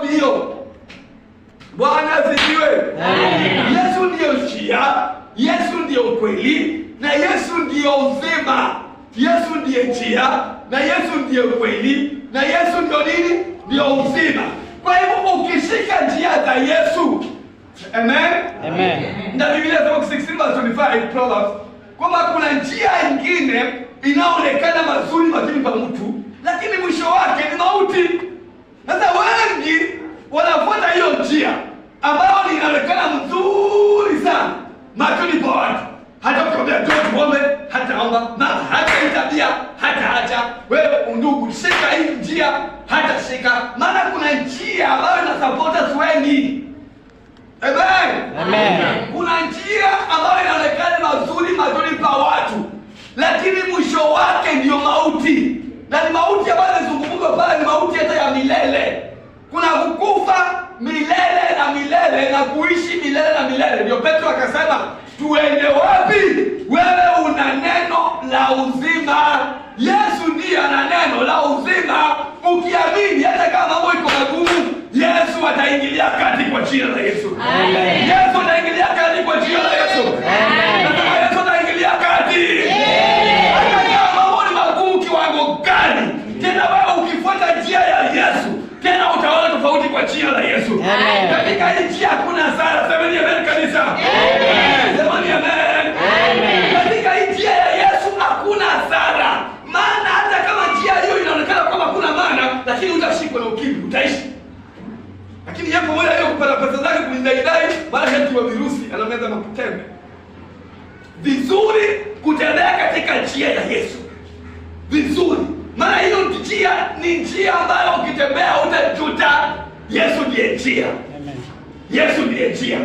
Hiyo. Bwana asifiwe. Yesu ndiyo njia, Yesu ndiyo kweli, na Yesu ndiyo uzima. Yesu ndiye njia, na Yesu ndiyo kweli, na Yesu ndiyo nini? Ndiyo uzima. Kwa hivyo ukishika njia za Yesu, amen. Amen. Na Biblia inasema 16:25 Proverbs kwamba kuna njia nyingine inaonekana mazuri machoni pa mtu, lakini mwisho wake ni mauti. Sasa wengi wanafuata hiyo njia ambayo inaonekana mzuri sana machoni pa watu. Hata ukiambia njoo tuombe, hataomba. Mama hata itabia, hata wewe ndugu shika hii njia, hata shika. Maana kuna njia ambayo inasapota wengi. Amen. Amen. Kuna njia ambayo inaonekana mazuri machoni pa watu, lakini mwisho wake ndio mauti. Na ni mauti ambayo inazungumzwa pale, ni mauti hata ya milele. Kuna kukufa milele na milele na kuishi milele na milele. Ndio Petro akasema, tuende wapi? Wewe una neno la uzima. Yesu ndiye ana neno la uzima. Ukiamini hata kama mambo iko magumu, Yesu ataingilia kati kwa jina la Yesu. Amen. Yesu ataingilia kati kwa jina la Yesu. Amen. Nasema Yesu ataingilia kati. Hata kama mambo ni magumu kiwango gani, tena wewe ukifuata njia ya Yesu, tena utaona tofauti kwa jina la Yesu. Amen. Katika hii njia hakuna hasara. Sema ni amen kanisa. Amen. Sema ni amen. Amen. Katika hii njia ya Yesu hakuna hasara. Maana hata kama njia hiyo inaonekana kama hakuna maana, lakini utashikwa na ukimwi, utaishi. Lakini yapo moja hiyo kupata pesa zake kulindaidai, mara heti wa virusi anameza makutembe. Vizuri kutembea katika njia ya Yesu. Vizuri. Maana hiyo njia ni njia ambayo ukitembea utajuta. Yesu ndiye njia. Amen. Yesu ndiye njia.